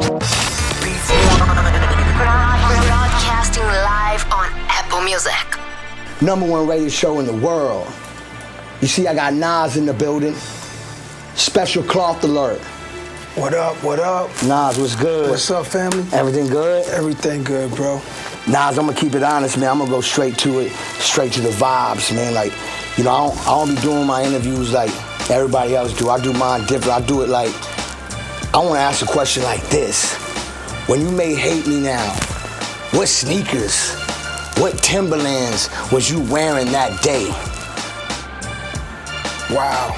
Broadcasting live on Apple Music. #1 radio show in the world. You see, I got Nas in the building. Special cloth alert. What up, what up? Nas, what's good? What's up, family? Everything good? Everything good, bro. Nas, I'm gonna keep it honest, man. I'm gonna go straight to it, straight to the vibes, man. Like, you know, I don't be doing my interviews like everybody else do. I do mine different. I do it like, I wanna ask a question like this. When you made Hate Me Now, what sneakers, what Timberlands was you wearing that day? Wow.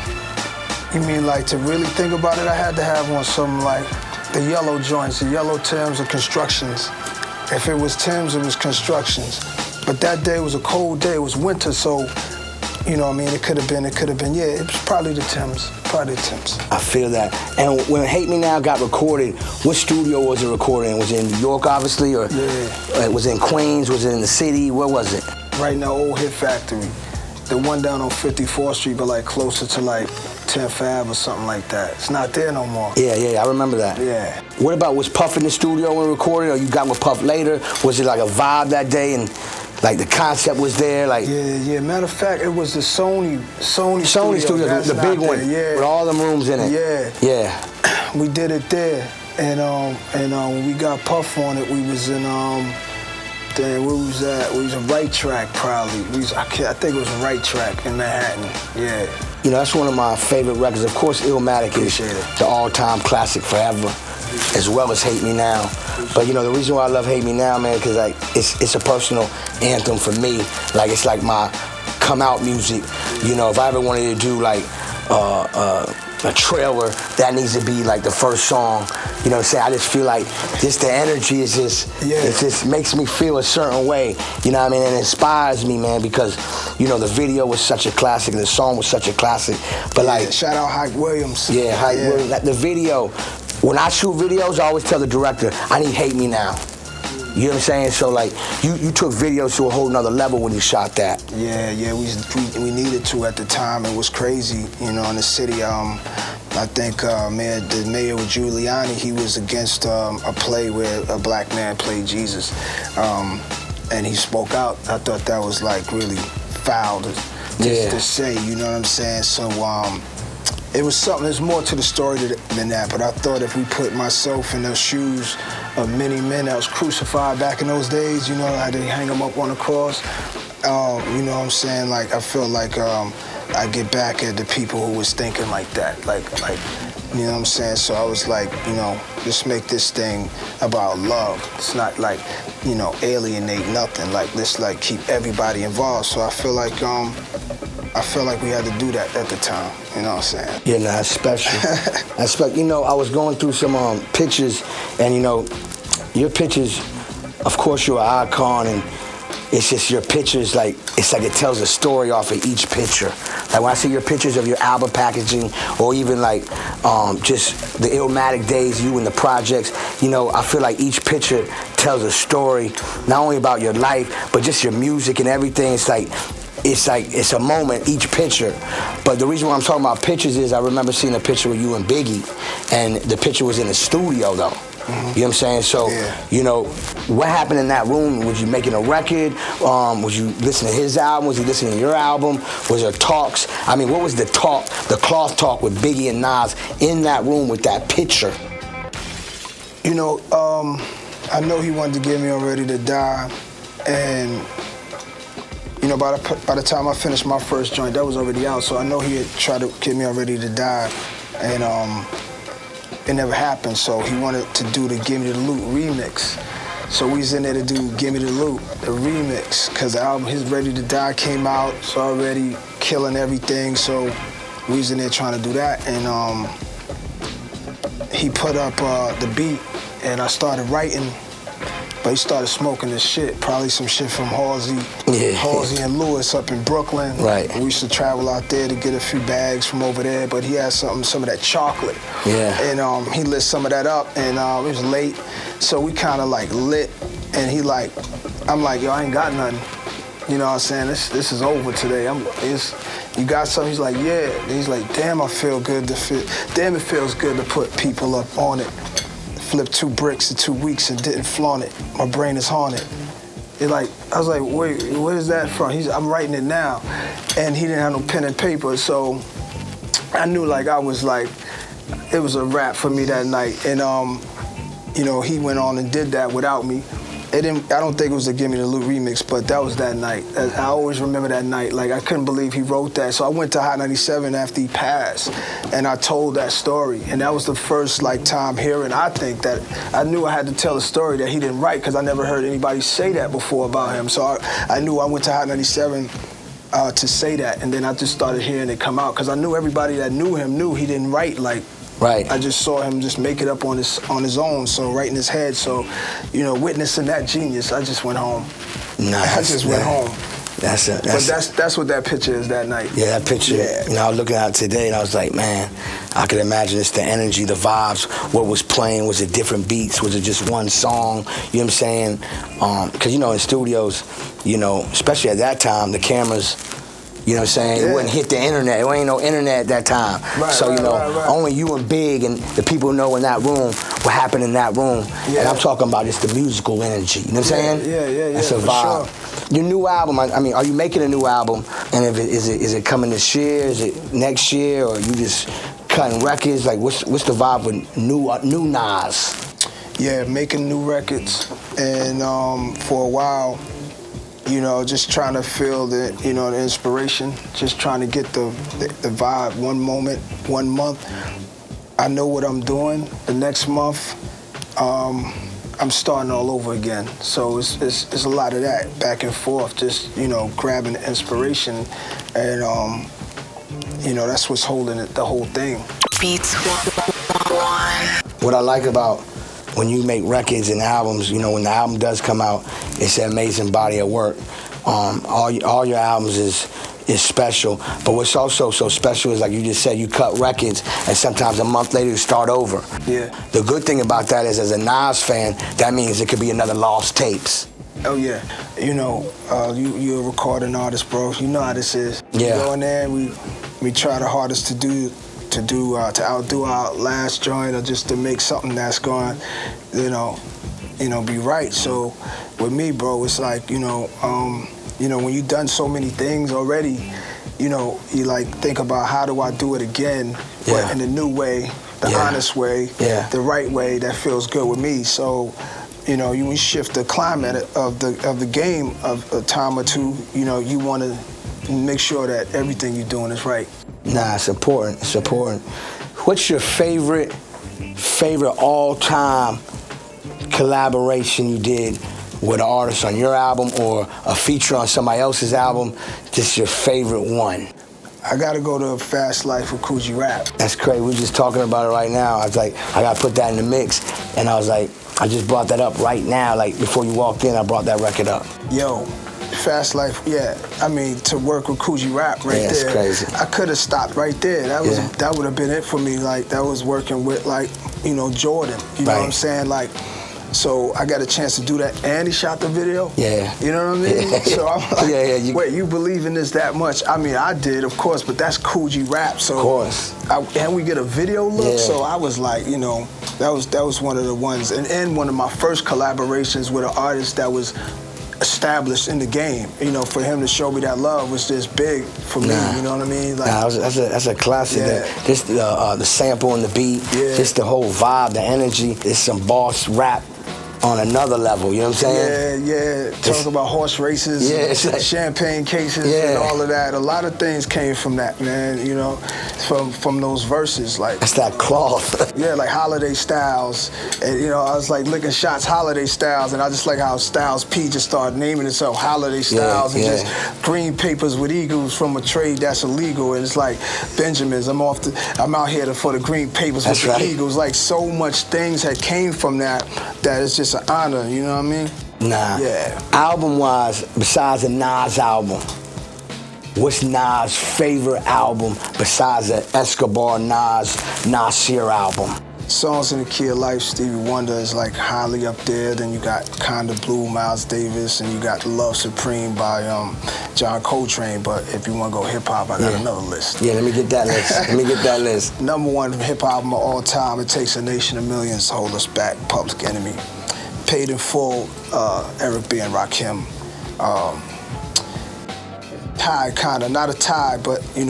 You mean like to really think about it, I had to have on some like the yellow joints, the yellow Timbs or Constructions. If it was Timbs, it was Constructions. But that day was a cold day, it was winter, so, you know what I mean, it could have been, yeah, it was probably the Timbs, I feel that. And when Hate Me Now got recorded, what studio was it recorded in? Was it in New York, obviously, or was it in Queens, was it in the city, where was it? Right now, Old Hit Factory. The one down on 54th Street, but like closer to like 10th Ave or something like that. It's not there no more. Yeah, I remember that. Yeah. What about, was Puff in the studio when recorded, or you got with Puff later? Was it like a vibe that day and like the concept was there? Like Yeah. Matter of fact, it was the Sony studio, the big one, with all them rooms in it. Yeah. We did it there, and when we got Puff on it, we was in where was that? We was in Right Track probably. I think it was Right Track in Manhattan. Yeah. You know, that's one of my favorite records. Of course, Illmatic is the all-time classic forever, as well as Hate Me Now. But you know, the reason why I love Hate Me Now, man, because like it's a personal anthem for me. Like it's like my come out music. You know, if I ever wanted to do like a trailer, that needs to be like the first song. You know what I'm saying? I just feel like the energy is it just makes me feel a certain way. You know what I mean? And it inspires me, man, because, you know, the video was such a classic, the song was such a classic. But like, shout out Hype Williams. Yeah, Hype Williams. Like, the video, when I shoot videos, I always tell the director, I need Hate Me Now. You know what I'm saying? So like, you took videos to a whole nother level when you shot that. Yeah, we needed to at the time. It was crazy, you know, in the city. I think the mayor with Giuliani, he was against a play where a black man played Jesus, and he spoke out. I thought that was like really foul to say, you know what I'm saying? So it was something, there's more to the story than that, but I thought if we put myself in those shoes of many men that was crucified back in those days, you know, how they hang them up on the cross, you know what I'm saying? Like, I feel like I get back at the people who was thinking like that, like, you know what I'm saying? So I was like, you know, let's make this thing about love. It's not like, you know, alienate nothing. Like, let's like keep everybody involved. So I feel like we had to do that at the time. You know what I'm saying? Yeah, nah, that's special. That's special. You know, I was going through some pictures, and you know, your pictures, of course, you're an icon, and it's just your pictures, like, it's like it tells a story off of each picture. Like when I see your pictures of your album packaging, or even like just the Illmatic days, you in the projects, you know, I feel like each picture tells a story, not only about your life, but just your music and everything. It's a moment, each picture. But the reason why I'm talking about pictures is I remember seeing a picture with you and Biggie, and the picture was in the studio though. You know what I'm saying? So, you know, what happened in that room? Was you making a record? Was you listening to his album? Was he listening to your album? Was there talks? I mean, what was the talk, the cloth talk with Biggie and Nas in that room with that picture? You know, I know he wanted to get me on Ready to Die, and you know, by the time I finished my first joint, that was already out, so I know he had tried to get me on Ready to Die, and it never happened, so he wanted to do the Give Me the Loot remix. So we was in there to do Give Me the Loot, the remix, because the album, his Ready to Die came out, so already killing everything, so we was in there trying to do that, and he put up the beat, and I started writing, but he started smoking this shit, probably some shit from Halsey and Lewis up in Brooklyn. Right. We used to travel out there to get a few bags from over there, but he had some of that chocolate. Yeah. And he lit some of that up, and it was late, so we kind of like lit, and I'm like, yo, I ain't got nothing. You know what I'm saying? This is over today. You got something? He's like, yeah. And he's like, damn, it feels good to put people up on it. flipped 2 bricks in 2 weeks and didn't flaunt it. My brain is haunted. I was like, wait, where's that from? I'm writing it now. And he didn't have no pen and paper, so I knew it was a wrap for me that night. And he went on and did that without me. I don't think it was a Gimme the Loot remix, but that was that night. I always remember that night. I couldn't believe he wrote that. So I went to Hot 97 after he passed, and I told that story. And that was the first time hearing, I think, that I knew I had to tell a story that he didn't write, because I never heard anybody say that before about him. So I knew I went to Hot 97 to say that, and then I just started hearing it come out, because I knew everybody that knew him knew he didn't write Right. I just saw him just make it up on his own, so right in his head. So, witnessing that genius, I just went home. I just went home. That's what that picture is that night. Yeah, that picture. Yeah. I was looking at it today, and I was like, man, I could imagine it's the energy, the vibes, what was playing. Was it different beats? Was it just one song? You know what I'm saying? Because in studios, especially at that time, the cameras. You know what I'm saying? Yeah. It wouldn't hit the internet. It ain't no internet at that time. Right, so, right. only you and Big and the people know in that room what happened in that room. Yeah. And I'm talking about just the musical energy. You know what I'm saying? Yeah. That's a vibe. Sure. Your new album, are you making a new album? And is it coming this year? Is it next year? Or you just cutting records? What's the vibe with new Nas? Yeah, making new records. And for a while, just trying to feel the inspiration, just trying to get the vibe. One moment, 1 month, I know what I'm doing. The next month, I'm starting all over again. So it's a lot of that, back and forth, just, grabbing the inspiration. And, that's what's holding it, the whole thing. Beats one. What I like about when you make records and albums, when the album does come out, it's an amazing body of work. All your albums is special, but what's also so special is, like you just said, you cut records, and sometimes a month later you start over. Yeah. The good thing about that is, as a Nas fan, that means it could be another lost tapes. Oh yeah, you're a recording artist, bro. You know how this is. Yeah. We go in there, and we try the hardest to outdo our last joint, or just to make something that's going, be right. So with me, bro, it's like, when you've done so many things already, you think about, how do I do it again, but in a new way, the honest way, the right way that feels good with me. So, you shift the climate of the game of a time or two. You want to make sure that everything you're doing is right. Nah, it's important. It's important. What's your favorite all-time collaboration you did with an artist on your album, or a feature on somebody else's album? Just your favorite one. I gotta go to Fast Life with Coogee Rap. That's crazy. We're just talking about it right now. I was like, I gotta put that in the mix, and I was like, I just brought that up right now. Before you walked in, I brought that record up. Yo, Fast Life, yeah. To work with Coogee Rap right there. That's crazy. I could have stopped right there. That would have been it for me. That was working with Jordan. You know what I'm saying? So I got a chance to do that, and he shot the video. Yeah. You know what I mean? Yeah. So I'm like, wait, you believe in this that much? I did, of course, but that's Coogee Rap. So of course. And we get a video look. Yeah. So I was like, that was one of the ones, and one of my first collaborations with an artist that was established in the game. For him to show me that love was just big for me. You know what I mean? That's a classic. Yeah. Just the sample and the beat, just the whole vibe, the energy. It's some boss rap on another level, you know what I'm saying? Yeah. Talk about horse races, champagne cases, and all of that. A lot of things came from that, man, from those verses. That's that cloth. Yeah, like Holiday Styles. And, I was licking shots, Holiday Styles, and I just like how Styles P just started naming itself Holiday Styles, and just green papers with eagles from a trade that's illegal. And it's like, Benjamins, I'm out here for the green papers with the eagles. So much things had came from that it's just an honor, you know what I mean? Nah. Yeah. Album-wise, besides the Nas album, what's Nas' favorite album besides the Escobar Nasir album? Songs in the Key of Life, Stevie Wonder is like highly up there. Then you got Kinda Blue, Miles Davis, and you got Love Supreme by John Coltrane. But if you want to go hip hop, I got another list. Yeah, let me get that list. Let me get that list. Number one hip hop of all time, It Takes a Nation of Millions to Hold Us Back, Public Enemy. Paid in Full, Eric B. and Rakim. Tie, kinda, not a tie, but you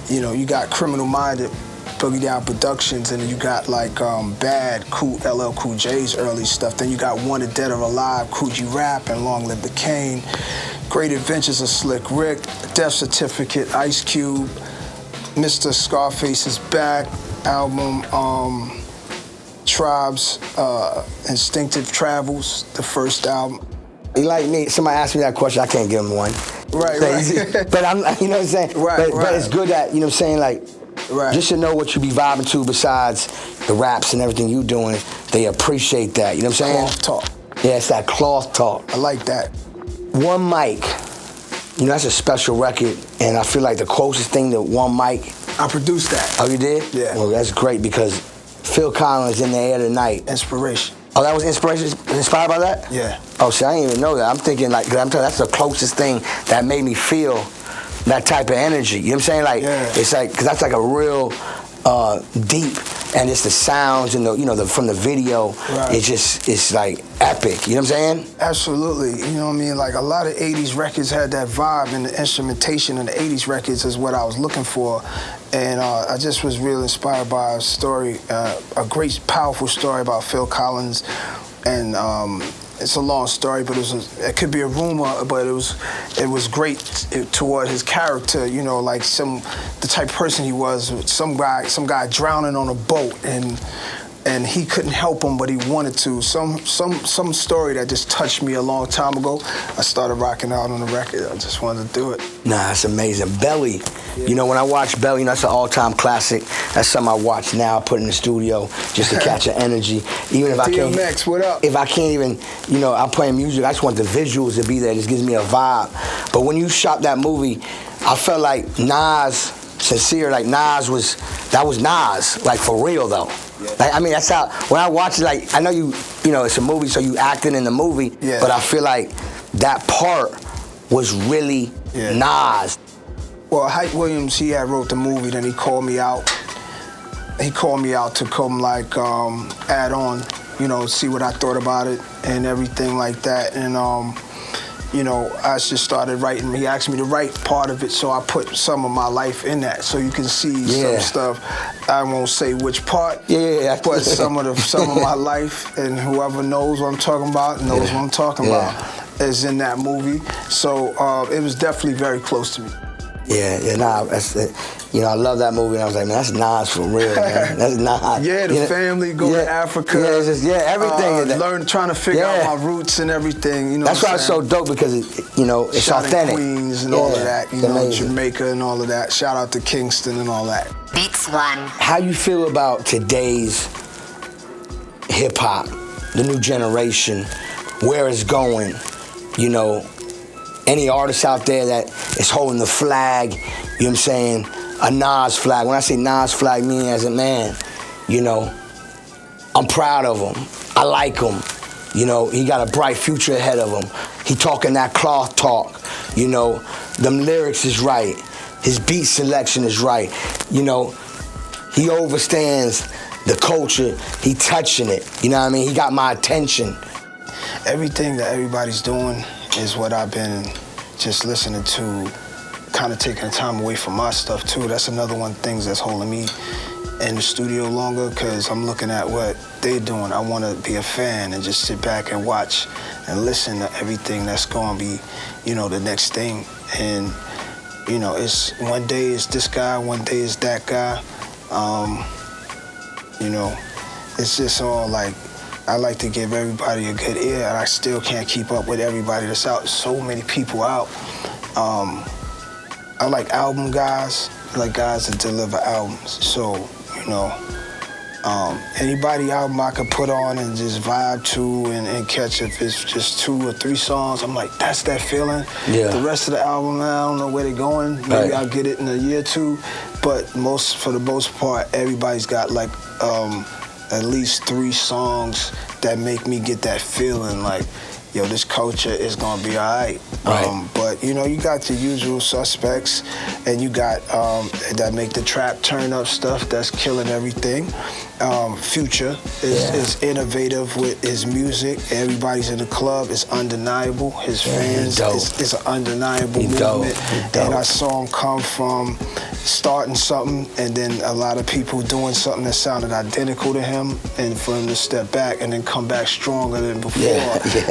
you got Criminal Minded, Boogie Down Productions, and then you got like Bad, LL Cool J's early stuff. Then you got Wanted Dead or Alive, Coogee Rap, and Long Live the Kane. Great Adventures of Slick Rick, Death Certificate, Ice Cube, Mr. Scarface is Back album, Tribes, Instinctive Travels, the first album. Like me, somebody asked me that question, I can't give them one. Right. But I'm, you know what I'm saying? But it's good that, you know what I'm saying, like, just to know what you be vibing to besides the raps and everything you doing, they appreciate that, you know what I'm saying? Cloth talk. Yeah, it's that cloth talk. I like that. One Mic, that's a special record, and I feel like the closest thing to One Mic. I produced that. Oh, you did? Yeah. Well, that's great because Phil Collins in the air tonight. Inspiration. Oh, that was inspired by that? Yeah. Oh, see, I didn't even know that. I'm thinking like, I'm telling you, that's the closest thing that made me feel that type of energy. You know what I'm saying? Like, it's like, because that's like a real deep, and it's the sounds and from the video. It's like epic. You know what I'm saying? Absolutely. You know what I mean? Like a lot of 80s records had that vibe, and the instrumentation in the 80s records is what I was looking for. And I just was really inspired by a story, a great, powerful story about Phil Collins. And it's a long story, but it could be a rumor, but it was great toward his character. Like the type of person he was. Some guy drowning on a boat, and he couldn't help him, but he wanted to. Some story that just touched me a long time ago. I started rocking out on the record. I just wanted to do it. Nah, it's amazing. Belly. Yeah. When I watch Belly, that's an all-time classic. That's something I watch now, put in the studio just to catch an energy. Even if I can't. DMX, what up? If I can't even, I'm playing music, I just want the visuals to be there. It just gives me a vibe. But when you shot that movie, I felt like Nas, sincere, like Nas was Nas, like for real though. Yeah. Like, I mean, that's how, when I watch it, like, I know it's a movie, so you acting in the movie, but I feel like that part was really Nas. Well, Hype Williams, he had wrote the movie, then he called me out. He called me out to come, like, add on, see what I thought about it and everything like that. And, I just started writing. He asked me to write part of it, so I put some of my life in that, so you can see some stuff. I won't say which part, but some of my life, and whoever knows what I'm talking about knows what I'm talking about, is in that movie. So it was definitely very close to me. That's it. I love that movie, and I was like, man, that's Nas for real, man. That's Nas. The family, go to Africa. Everything. Trying to figure out my roots and everything. That's why it's so dope, because it's Shot authentic. In Queens and all of that. Jamaica and all of that. Shout out to Kingston and all that. Beats One. How you feel about today's hip hop, the new generation, where it's going? Any artists out there that is holding the flag, you know what I'm saying, a Nas flag. When I say Nas flag, meaning as a man, I'm proud of him. I like him. He got a bright future ahead of him. He talking that cloth talk. Them lyrics is right. His beat selection is right. He overstands the culture. He touching it. You know what I mean? He got my attention. Everything that everybody's doing is what I've been just listening to, kind of taking time away from my stuff too. That's another one of the things that's holding me in the studio longer, because I'm looking at what they're doing. I want to be a fan and just sit back and watch and listen to everything that's going to be, the next thing. And, it's one day it's this guy, one day it's that guy. It's just all like, I like to give everybody a good ear, and I still can't keep up with everybody that's out. So many people out. I like album guys. I like guys that deliver albums. So, anybody album I could put on and just vibe to and catch, if it's just 2 or 3 songs, I'm like, that's that feeling. Yeah. The rest of the album, I don't know where they're going. Maybe I'll get it in a year or 2. But for the most part, everybody's got like at least 3 songs that make me get that feeling like, yo, this culture is gonna be all right. But you know, you got the usual suspects, and you got that make the trap turn up stuff that's killing everything. Future is innovative with his music. Everybody's in the club. It's undeniable. His fans, it's an undeniable movement. And I saw him come from starting something, and then a lot of people doing something that sounded identical to him, and for him to step back and then come back stronger than before.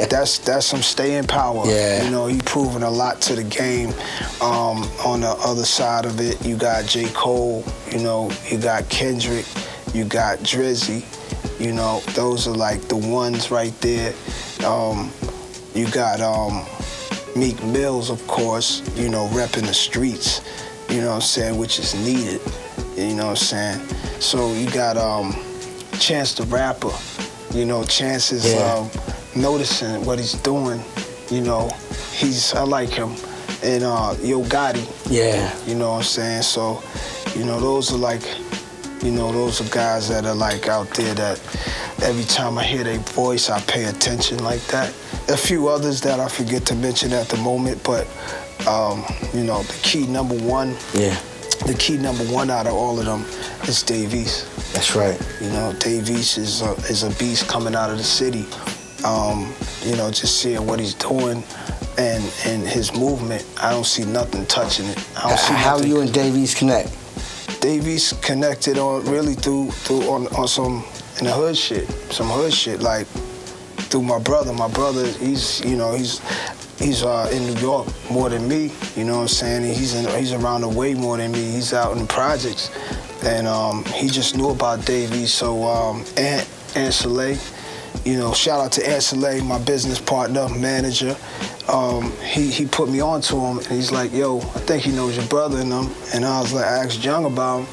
That's some staying power. You know, he proven a lot to the game. On the other side of it, you got J. Cole, you know, you got Kendrick, you got Drizzy, you know, those are like the ones right there. You got Meek Mills, of course, you know, repping the streets, you know what I'm saying, which is needed, you know what I'm saying. So you got Chance the Rapper, you know, Chance is noticing what he's doing, you know, I like him. And Yo Gotti, you know what I'm saying. So, you know, those are like, you know, those are guys that are like out there that every time I hear their voice, I pay attention like that. A few others that I forget to mention at the moment, but you know, the key number one out of all of them is Dave East. That's right. You know, Dave East is a beast coming out of the city. You know, just seeing what he's doing and his movement, I don't see nothing touching it. I don't see how nothing. you and Dave East connect? Dave East connected on some in the hood shit, some hood shit, like through my brother. My brother, he's in New York more than me, you know what I'm saying? He's around the way more than me. He's out in the projects, and he just knew about Dave East. So Aunt Soleil, you know, shout out to Aunt Soleil, my business partner, manager. He put me on to him, and he's like, yo, I think he knows your brother and them. And I was like, I asked Jung about him,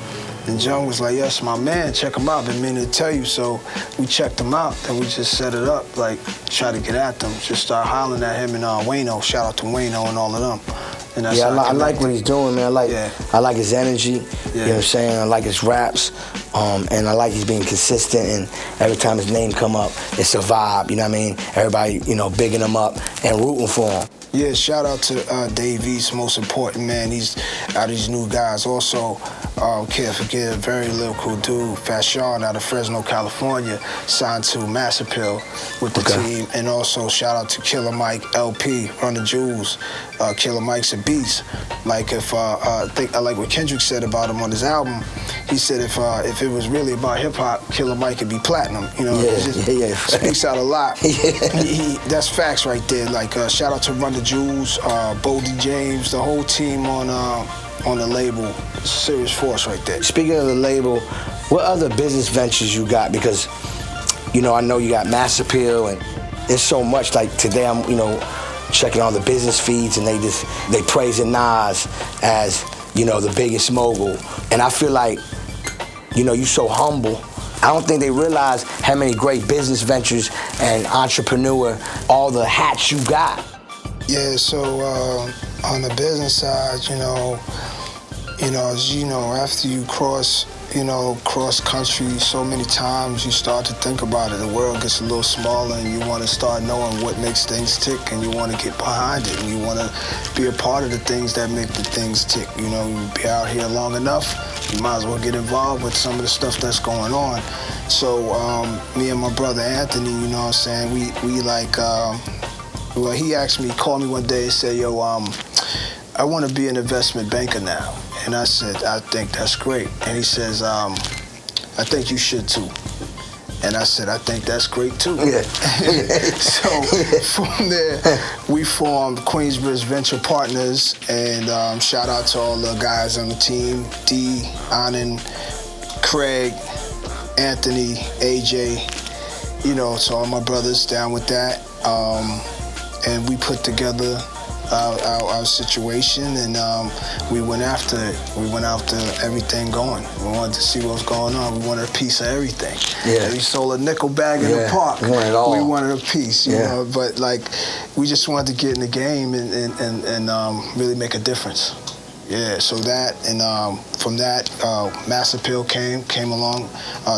and Jung was like, yes, my man, check him out. Been meaning to tell you. So we checked him out, and we just set it up, like, try to get at them. Just start hollering at him and Wayno. Shout out to Wayno and all of them. And that's I like what he's doing, man. I like his energy. You know what I'm saying? I like his raps. And I like he's being consistent, and every time his name come up, it's a vibe, you know what I mean? Everybody, you know, bigging him up and rooting for him. Yeah, shout out to Dave East, most important, man. He's out of these new guys. Also, can't forget a very lyrical dude, Fashawn out of Fresno, California, signed to Mass Appeal with the team. And also, shout out to Killer Mike, LP, Run the Jewels. Killer Mike's a beast. Like I like what Kendrick said about him on his album. He said if it was really about hip hop, Killer Mike could be platinum. You know, it just speaks out a lot. That's facts right there. Like shout out to Run the Jewels, Boldy James, the whole team on the label. Serious force right there. Speaking of the label, what other business ventures you got? Because, you know, I know you got Mass Appeal, and there's so much. Like today, I'm, you know, checking all the business feeds, and they praising Nas as, you know, the biggest mogul. And I feel like, you know, you so humble. I don't think they realize how many great business ventures and entrepreneur, all the hats you got. Yeah, so on the business side, after you cross country so many times, you start to think about it. The world gets a little smaller, and you want to start knowing what makes things tick, and you want to get behind it, and you want to be a part of the things that make the things tick. You know, you be out here long enough, you might as well get involved with some of the stuff that's going on. So me and my brother Anthony, you know what I'm saying, we like, well, he asked me, called me one day and said, yo, I want to be an investment banker now. And I said, I think that's great. And he says, I think you should too. And I said, I think that's great too. So from there, we formed Queensbridge Venture Partners, and shout out to all the guys on the team, D, Anand, Craig, Anthony, AJ, you know, so all my brothers down with that. And we put together our situation, and we went after it. We went after everything going. We wanted to see what was going on. We wanted a piece of everything. Yeah. We sold a nickel bag in the park. We wanted it all. We wanted a piece, you know. But like, we just wanted to get in the game and really make a difference. Yeah, so that, and from that, Mass Appeal came along.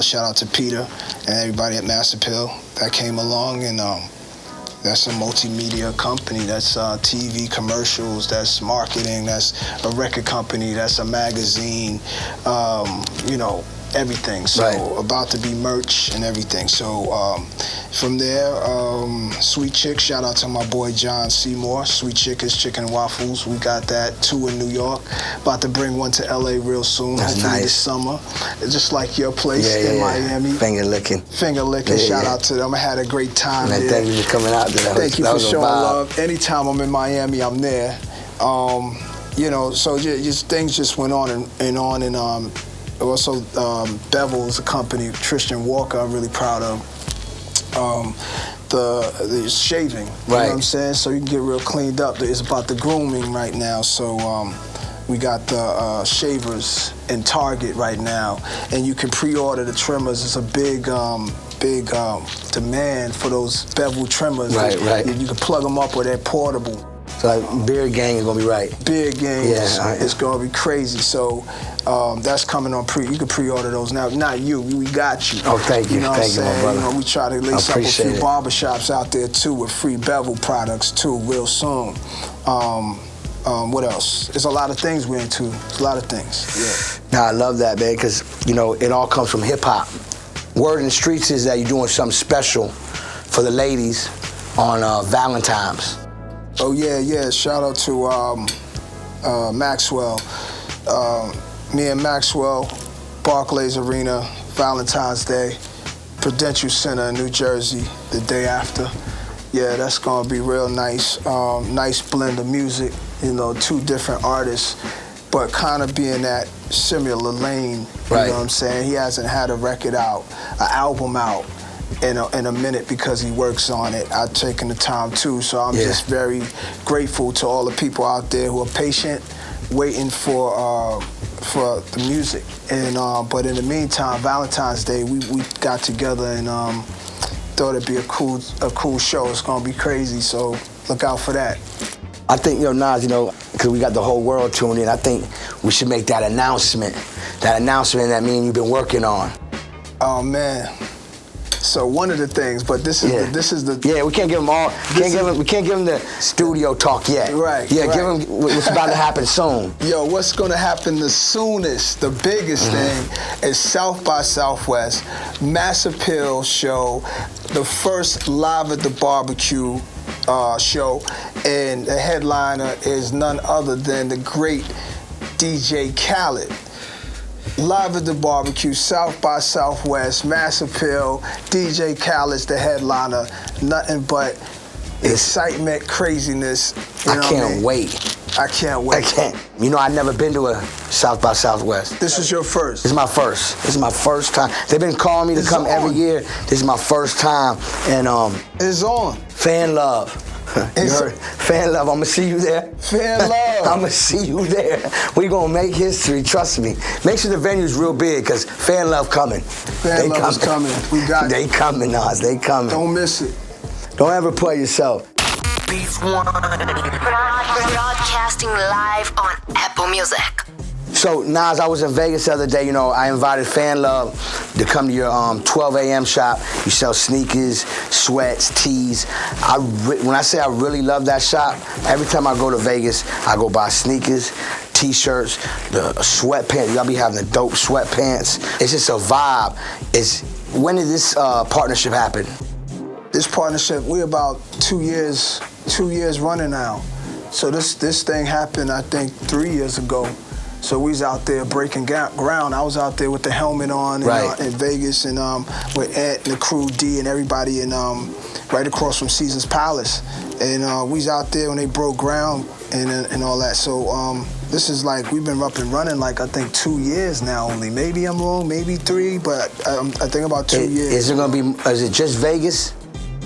Shout out to Peter and everybody at Mass Appeal that came along, and that's a multimedia company. That's TV commercials, that's marketing, that's a record company, that's a magazine, you know, everything. So about to be merch and everything. So from there, Sweet Chick, shout out to my boy John Seymour. Sweet Chick is chicken and waffles. We got that, 2 in New York. About to bring one to LA real soon, that's hopefully nice. This summer. Just like your place in Miami. Finger licking. Finger licking, shout out to them. I had a great time there. Thank you for coming out there. Thank you for showing love. Anytime I'm in Miami, I'm there. You know, so just things just went on and on, and also Bevel is a company, Tristan Walker, I'm really proud of. The shaving, you know what I'm saying? So you can get real cleaned up. It's about the grooming right now. So we got the shavers in Target right now, and you can pre-order the trimmers. It's a big demand for those bevel trimmers. Right. You can plug them up or they're portable. So like, Beard Gang is gonna be right. Beard Gang is gonna be crazy. So that's coming on you can pre-order those now. Not you, we got you. Oh, thank you. You know what I'm Thank you, my saying? brother. You know, we try to lace up a few it. barbershops out there too with free bevel products too, real soon. What else? There's a lot of things we're into. There's a lot of things. Yeah. Nah, I love that, man, because you know it all comes from hip hop. Word in the streets is that you're doing something special for the ladies on Valentine's. Oh yeah. Shout out to Maxwell. Me and Maxwell, Barclays Arena, Valentine's Day, Prudential Center in New Jersey the day after. Yeah, that's gonna be real nice. Nice blend of music, you know, 2 different artists, but kind of being that similar lane. You know what I'm saying? He hasn't had a record out, an album out in a minute because he works on it. I've taken the time too, so I'm just very grateful to all the people out there who are patient, waiting for the music. And but in the meantime, Valentine's Day, we got together and thought it'd be a cool show. It's gonna be crazy, so look out for that. I think, you know, Nas, you know, because we got the whole world tuned in, I think we should make that announcement that me and you've been working on. Oh man. So one of the things, but this is the we can't give them all. We can't give them the studio talk yet. Right. Yeah, give them what's about to happen soon. Yo, what's gonna happen the soonest, the biggest thing is South by Southwest, Mass Appeal show, the first Live at the Barbecue show, and the headliner is none other than the great DJ Khaled. Live at the Barbecue, South by Southwest, Mass Appeal, DJ Khaled's the headliner. Nothing but excitement, craziness. I can't wait. I can't wait. I can't. You know, I've never been to a South by Southwest. This is your first. This is my first. This is my first time. They've been calling me to come every year. This is my first time, and it's on. Fan love. You heard? Fan love. I'm gonna see you there. Fan love. I'm gonna see you there. We gonna make history. Trust me. Make sure the venue's real big, cause fan love coming. Fan love is coming. We got it. They coming, Nas. They coming. Don't miss it. Don't ever play yourself. Broadcasting live on Apple Music. So, Nas, I was in Vegas the other day. You know, I invited Fan Love to come to your 12 a.m. shop. You sell sneakers, sweats, tees. When I say I really love that shop, every time I go to Vegas, I go buy sneakers, T-shirts, the sweatpants. Y'all be having the dope sweatpants. It's just a vibe. When did this partnership happen? This partnership, we're about 2 years running now. So this thing happened, I think, 3 years ago. So we was out there breaking ground. I was out there with the helmet on in Vegas, and with Ant and the crew, D and everybody, and right across from Caesar's Palace. And we was out there when they broke ground and all that. So this is like, we've been up and running like, I think 2 years now only. Maybe I'm wrong, maybe 3, but I think about 2 years. Is it just Vegas?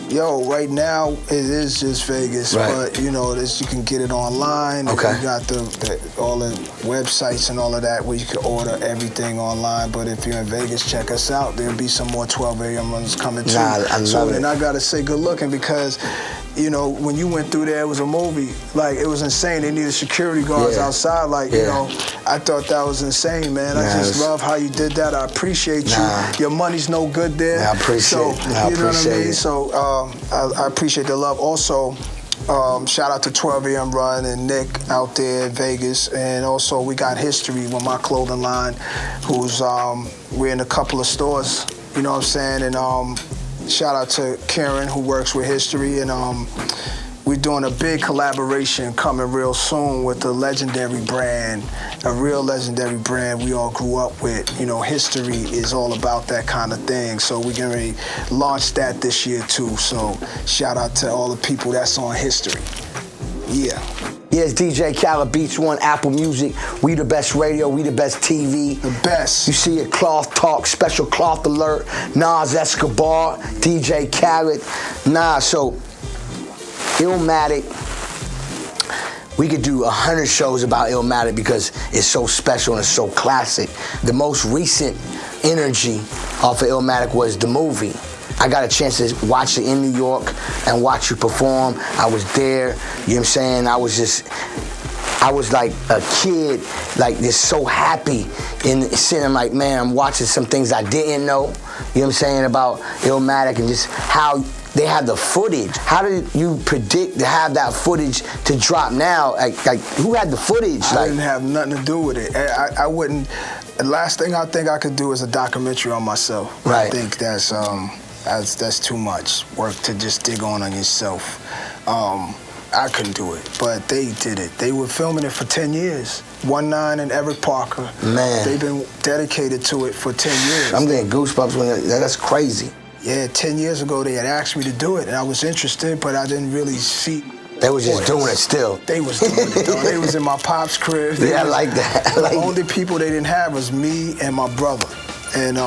Yo, right now it is just Vegas, right. But you know, you can get it online. Okay. You got all the websites and all of that where you can order everything online. But if you're in Vegas, check us out. There'll be some more 12 a.m. runs coming too. Nah, I love it. And I gotta say, good looking because, you know, when you went through there, it was a movie. Like, it was insane. They needed security guards outside. Like, you know, I thought that was insane, man. I just love how you did that. I appreciate you. Your money's no good there. I appreciate it. You know what I mean? So I appreciate the love. Also, shout out to 12 a.m. Run and Nick out there in Vegas. And also, we got History with my clothing line, who's, we're in a couple of stores, you know what I'm saying? And shout out to Karen, who works with History. And we're doing a big collaboration coming real soon with a legendary brand, a real legendary brand we all grew up with. You know, History is all about that kind of thing. So we're going to launch that this year too. So shout out to all the people that's on History. Yeah. Yes, DJ Khaled, Beats One, Apple Music. We the best radio, we the best TV. The best. You see it, Cloth Talk, Special Cloth Alert, Nas Escobar, DJ Khaled. So Illmatic, we could do 100 shows about Illmatic because it's so special and it's so classic. The most recent energy off of Illmatic was the movie. I got a chance to watch it in New York and watch you perform. I was there, you know what I'm saying? I was like a kid, like just so happy and sitting like, man, I'm watching some things I didn't know, you know what I'm saying, about Illmatic and just how they had the footage. How did you predict to have that footage to drop now? Like who had the footage? I didn't have nothing to do with it. I wouldn't. The last thing I think I could do is a documentary on myself. Right. I think that's too much work to just dig on yourself. I couldn't do it, but they did it. They were filming it for 10 years. 19 and Eric Parker. Man. They've been dedicated to it for 10 years. I'm getting goosebumps that's crazy. Yeah, 10 years ago they had asked me to do it, and I was interested, but I didn't really see. They was just doing it still. They was doing it, though. They was in my pop's crib. I like that. The only people they didn't have was me and my brother. And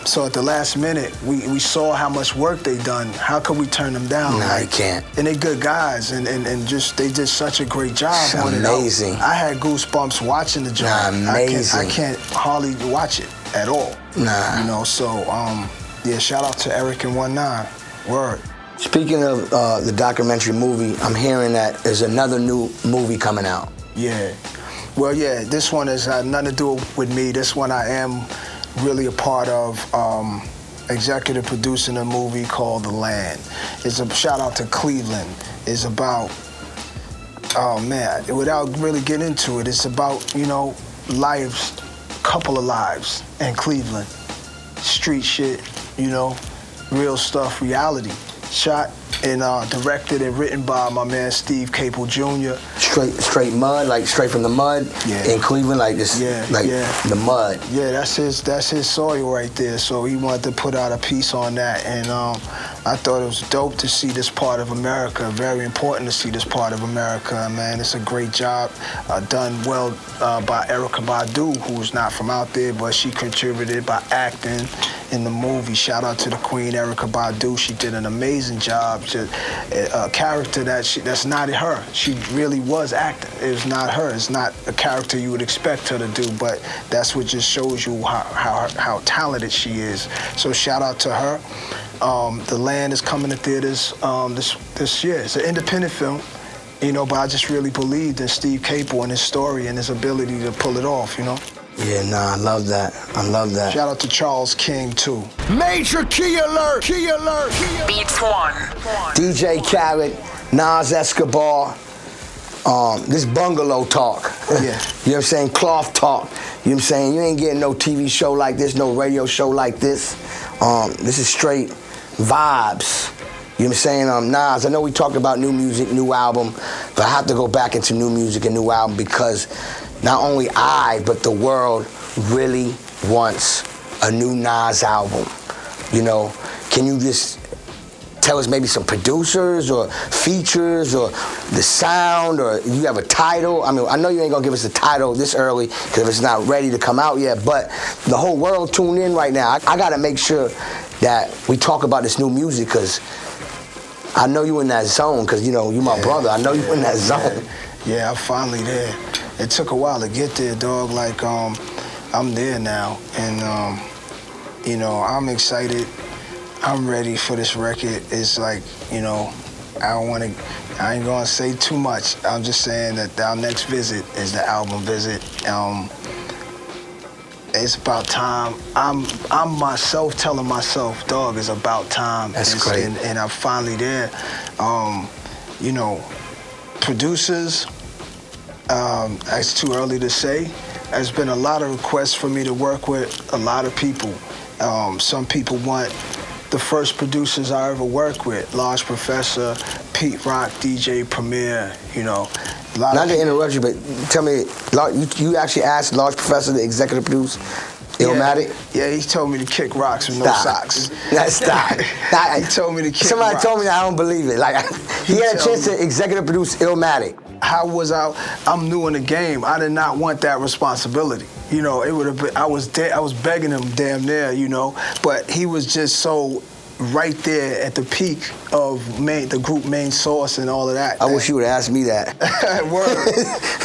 so at the last minute, we saw how much work they done. How could we turn them down? No, you can't. And they good guys, and just they did such a great job on it. Amazing. I had goosebumps watching the job. Amazing. I can't hardly watch it at all. Nah. You know, so yeah, shout out to Eric and 19. Word. Speaking of the documentary movie, I'm hearing that there's another new movie coming out. Yeah. Well, yeah, this one has nothing to do with me. This one I am really a part of, executive producing a movie called The Land. It's a shout out to Cleveland. It's about, oh man, without really getting into it, it's about, you know, lives, couple of lives in Cleveland. Street shit, you know, real stuff, reality. Shot and directed and written by my man Steve Capel Jr. Straight mud, like straight from the mud in Cleveland, like this, the mud. Yeah, that's his soil right there. So he wanted to put out a piece on that, and I thought it was dope to see this part of America. Very important to see this part of America, man. It's a great job done well by Erykah Badu, who's not from out there, but she contributed by acting in the movie. Shout out to the queen, Erykah Badu. She did an amazing job. A character that's not her. She really was acting. It was not her. It's not a character you would expect her to do, but that's what just shows you how talented she is. So shout out to her. The Land is coming to theaters this year. It's an independent film, you know, but I just really believed in Steve Capel and his story and his ability to pull it off, you know? Yeah, I love that. I love that. Shout out to Charles King, too. Major key alert! Key alert! Beats One. DJ Khaled, Nas Escobar, this bungalow talk. Yeah. You know what I'm saying? Cloth talk. You know what I'm saying? You ain't getting no TV show like this, no radio show like this. This is straight vibes. You know what I'm saying? Nas, I know we talked about new music, new album, but I have to go back into new music and new album because not only I, but the world really wants a new Nas album. You know, can you just tell us maybe some producers or features or the sound, or you have a title? I mean, I know you ain't gonna give us the title this early because it's not ready to come out yet, but the whole world tuned in right now. I gotta make sure that we talk about this new music because I know you in that zone, because, you know, you my brother. I know you in that zone. Yeah, I'm finally there. It took a while to get there, dog. Like, I'm there now. And, you know, I'm excited. I'm ready for this record. It's like, you know, I ain't gonna say too much. I'm just saying that our next visit is the album visit. It's about time. I'm myself telling myself, dog, it's about time. That's great. And I'm finally there. You know, producers, it's too early to say. There's been a lot of requests for me to work with a lot of people. Some people want the first producers I ever worked with, Large Professor, Pete Rock, DJ Premier, you know. Not to interrupt you, but tell me, you actually asked Large Professor to executive produce Illmatic? Yeah, he told me to kick rocks with no socks. Stop. He told me to kick Somebody rocks. told me that, I don't believe it. Like, he had a chance to executive produce Illmatic. How was I'm new in the game. I did not want that responsibility. You know, it would have been, I was begging him damn near, you know, but he was just so right there at the peak of the group Main Source and all of that. I wish you would have asked me that. Word.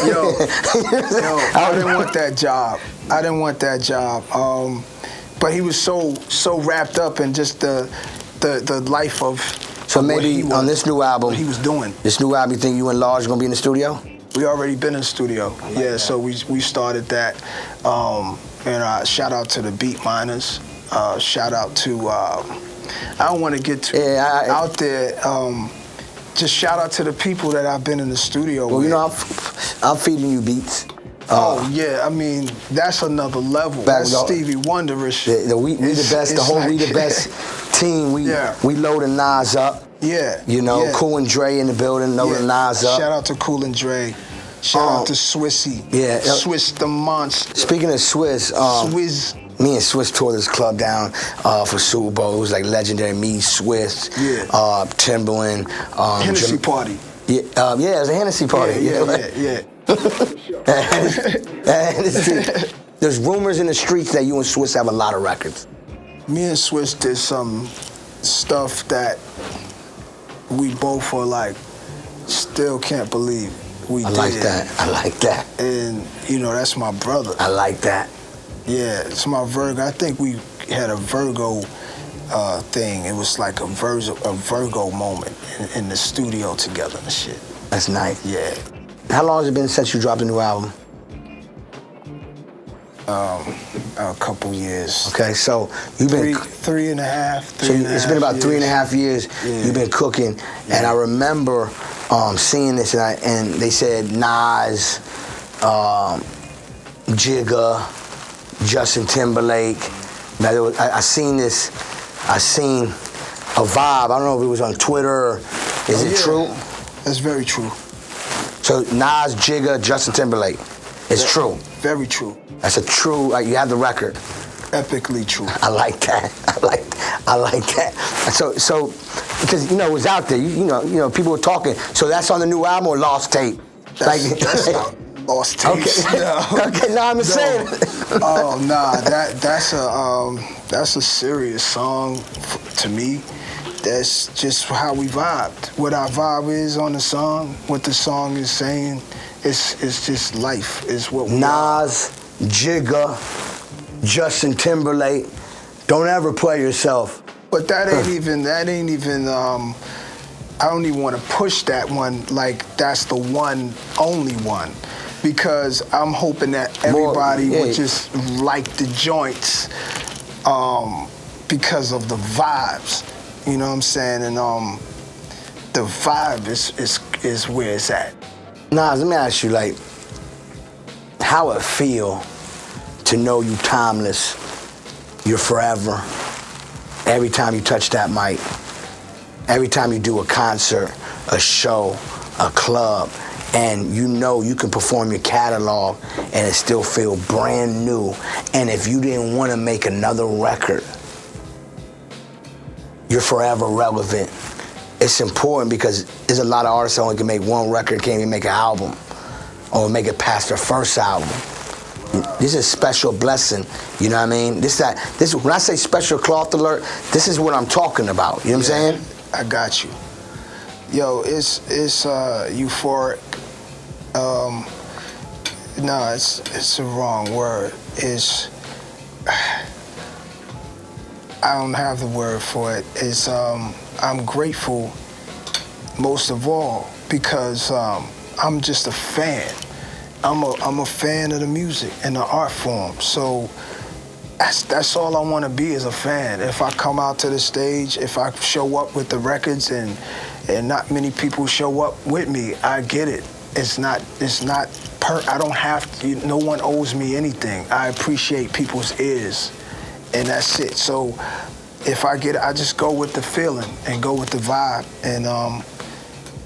Yo, I didn't want that job. I didn't want that job. But he was so wrapped up in just the life of. So maybe on this new album, what he was doing. This new album, you think you and Large gonna be in the studio? We already been in the studio. Yeah, so we started that. And shout out to the Beat Miners. Shout out to. I don't want to get too out there. Just shout out to the people that I've been in the studio with. Well, you know, I'm feeding you beats. Oh yeah, I mean that's another level. That's Stevie Wonderish. We the best. The whole like, We the Best team. We loading Nas up. Yeah. You know, Cool and Dre in the building, loading Nas up. Shout out to Cool and Dre. Shout out to Swissy. Yeah. Swiss the monster. Speaking of Swiss, Swizz. Me and Swiss tore this club down for Super Bowl. It was like legendary. Me, Swiss, Timberland. Hennessy party. Yeah, it was a Hennessy party. Yeah. There's rumors in the streets that you and Swiss have a lot of records. Me and Swiss did some stuff that we both were like, still can't believe we did. I like that. And, you know, that's my brother. I like that. Yeah, it's my Virgo. I think we had a Virgo thing. It was like a Virgo moment in the studio together and shit. That's nice. Yeah. How long has it been since you dropped a new album? A couple years. Okay, so you've been three and a half. It's been about 3.5 years. Yeah. You've been cooking, and I remember seeing this, and they said Nas, Jigga, Justin Timberlake. Now I seen this. I seen a vibe. I don't know if it was on Twitter. Is it true? That's very true. So Nas, Jigga, Justin Timberlake. It's true. Very true. That's a true. Like, you have the record. Epically true. I like that. I like that. So because you know it was out there. You know people were talking. So that's on the new album or Lost Tape. That's Lost Tapes. Okay. Okay. No, I'm just saying. Oh nah, that's a serious song to me. That's just how we vibed. What our vibe is on the song, what the song is saying, it's just life. It's what we Nas, Jigga, Justin Timberlake. Don't ever play yourself. But that ain't even. I don't even want to push that one like that's the one, only one. Because I'm hoping that everybody would just like the joints because of the vibes. You know what I'm saying? And the vibe is where it's at. Nas, let me ask you, like, how it feel to know you timeless, you're forever, every time you touch that mic, every time you do a concert, a show, a club, and you know you can perform your catalog and it still feel brand new. And if you didn't want to make another record, you're forever relevant. It's important because there's a lot of artists that only can make one record, can't even make an album or make it past their first album. This is a special blessing, you know what I mean? When I say special cloth alert, this is what I'm talking about, you know what I'm saying? I got you. Yo, it's euphoric. No, it's the wrong word. I don't have the word for it. I'm grateful most of all because I'm just a fan. I'm a fan of the music and the art form. So that's all I want to be, is a fan. If I come out to the stage, if I show up with the records and not many people show up with me, I get it. I don't have to, no one owes me anything. I appreciate people's ears, and that's it. So if I get it, I just go with the feeling and go with the vibe,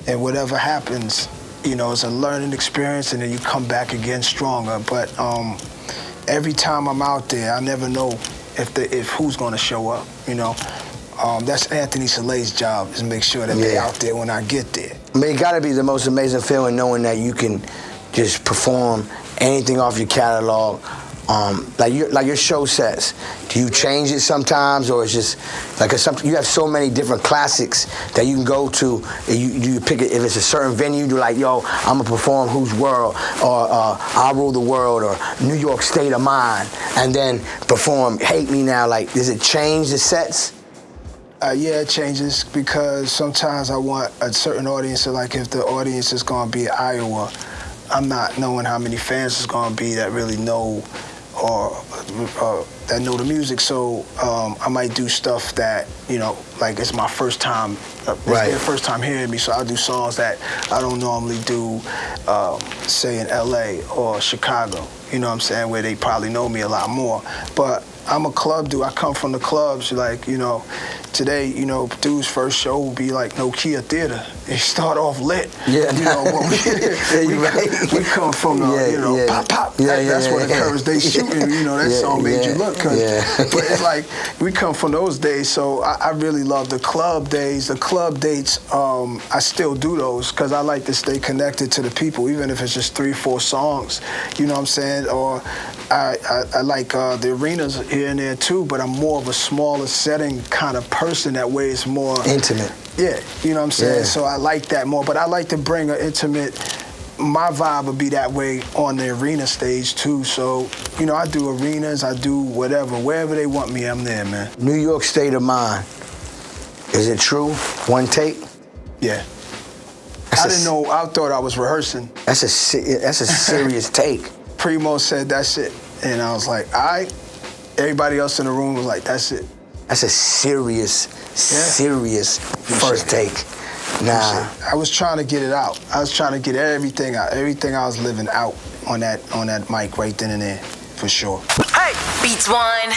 and whatever happens, it's a learning experience, and then you come back again stronger. But every time I'm out there, I never know if who's gonna show up, That's Anthony Soleil's job, is make sure that they're out there when I get there. I mean, it gotta be the most amazing feeling knowing that you can just perform anything off your catalog. Like your show sets, do you change it sometimes, or it's just like you have so many different classics that you can go to? You pick it if it's a certain venue. You're like, yo, I'm gonna perform Whose World, or I Rule the World, or New York State of Mind, and then perform Hate Me Now. Like, does it change the sets? Yeah, it changes because sometimes I want a certain audience. So like if the audience is gonna be Iowa, I'm not knowing how many fans is gonna be that really know or that know the music. So I might do stuff that, like it's my first time, it's their first time hearing me. So I'll do songs that I don't normally do, say in LA or Chicago, where they probably know me a lot more. But I'm a club dude. I come from the clubs. Like, today, dude's first show will be like Nokia Theater. They start off lit. Yeah. We come from the, pop, pop. That's what occurs. They shooting, that song made you look. But it's like, we come from those days, so I really love the club days. The club dates, I still do those because I like to stay connected to the people, even if it's just 3-4 songs, you know what I'm saying? Or I like the arenas here and there too, but I'm more of a smaller setting kind of person. That way it's more intimate. Yeah, you know what I'm saying? Yeah. So I like that more, but I like to bring an intimate, my vibe would be that way on the arena stage too. So, I do arenas, I do whatever, wherever they want me, I'm there, man. New York State of Mind, is it true? One take? Yeah. I didn't know, I thought I was rehearsing. That's a serious take. Primo said, that's it. And I was like, all right. Everybody else in the room was like, that's it. That's a serious first take. Nah. I was trying to get it out. I was trying to get everything out. Everything I was living out on that mic right then and there, for sure. Hey, Beats One.